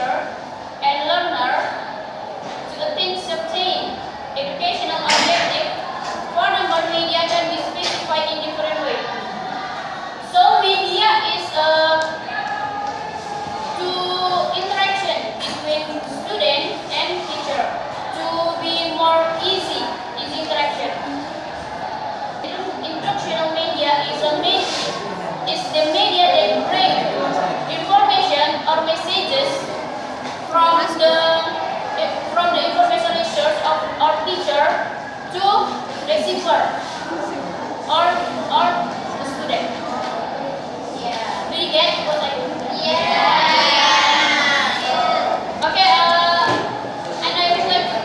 teacher and learner to attain certain educational objective. Furthermore, media can be specified in different ways. So media is to interaction between student and teacher to be more easy interaction. Instructional media is the media that bring information or messages from the information research of our teacher to receiver or the student. Yeah. Do you get what I mean? Yeah. Okay. And I would like to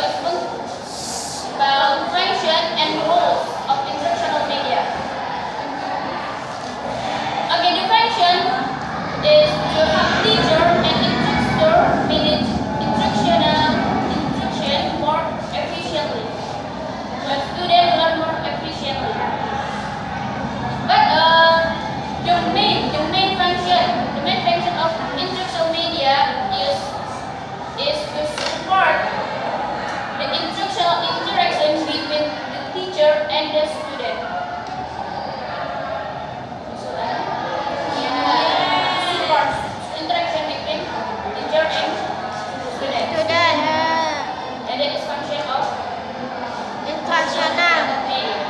explain about function and roles of instructional media. Okay, the function is to help teacher and instructor manage instruction more efficiently. When students learn more efficiently. But the main function of instructional media is to support the instructional interaction between the teacher and the student. Support interaction between teacher and student. And that is function of Instructional. media.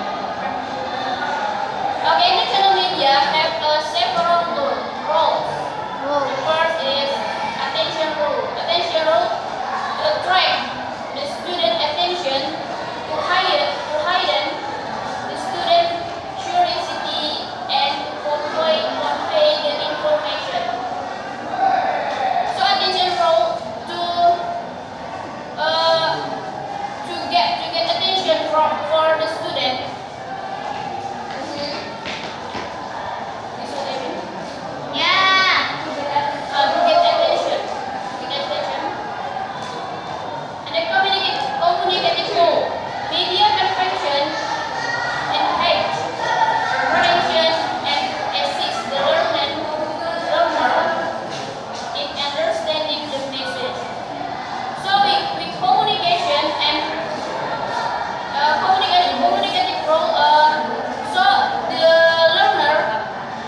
Okay, instructional media have several roles. The first is attention role. Attention role to attract the student attention to heighten the student curiosity and convey the information. So attention role to get attention for the student. This what I mean. To get attention. And the communicative role. Media can function, enhance, relation, and assist the learner in understanding the message. So with communication and communicative role, so the learner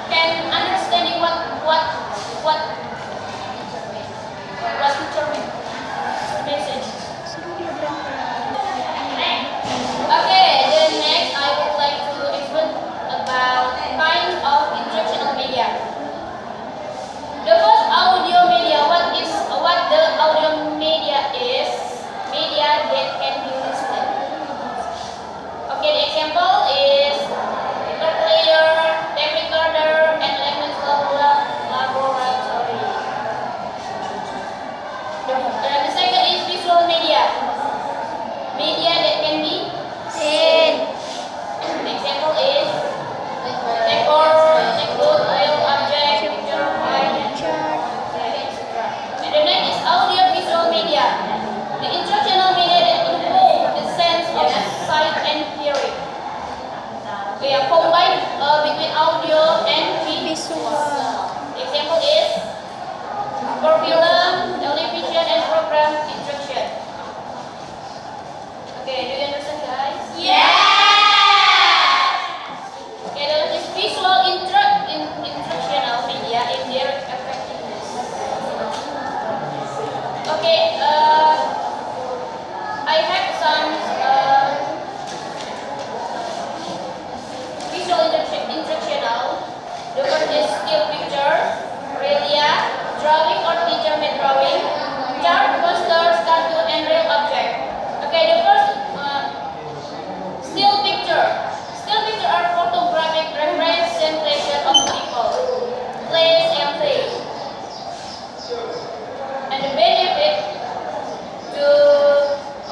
can understanding what teacher mean message. Okay, then next I would like to explain about kind of instructional media. The first audio media. What the audio media is? Media that can be listened. Okay, the example is record player, tape recorder, and language laboratory. The second is visual media. Media that can be seen. The example is record, real object, picture, file, etc. And the next is audio visual media. The instructional media that involve the sense of sight and hearing. We are combined between audio and visual. The example is for film, television, and program instruction. Okay, do you understand, guys? Okay, there is visual instructional media in their effectiveness. Okay, I have some visual instructional. The first is still pictures, relia, drawing or teacher-made drawing, chart, posters, cartoon, and real object. Okay, the first still picture. Still picture are photographic representation of people, place, and things. And the benefit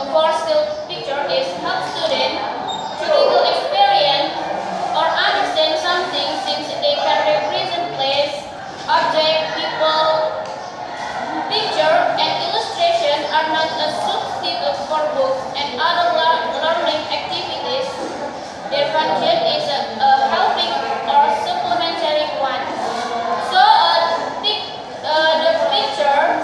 for still picture is help students to either experience or understand something since they can represent place, object, people. Picture and illustration are not a substitute for books and other learning activities. Their function is a helping or supplementary one. So the picture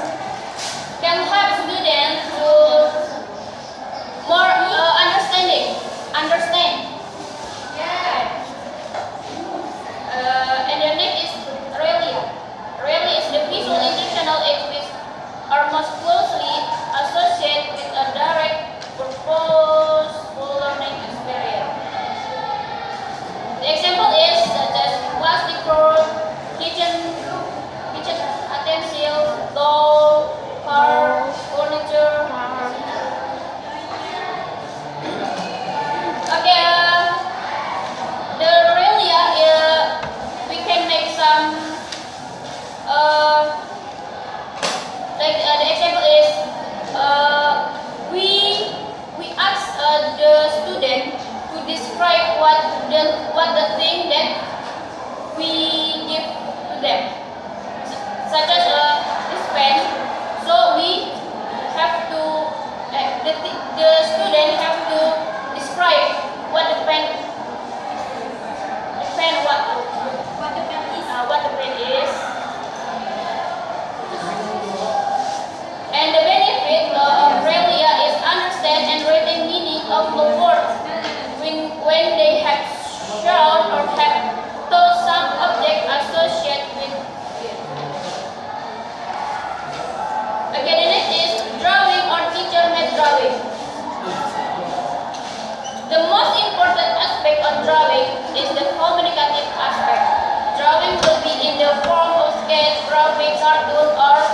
describe what the thing that we give to them, such as this pen. So we have to the student have to describe what the pen is. And the benefit of Braille is understand and reading meaning of the word when they have shown or have told some object associated with it. Okay, the next is drawing or teacher-made drawing. The most important aspect of drawing is the communicative aspect. Drawing will be in the form of sketch, graphic, cartoon, or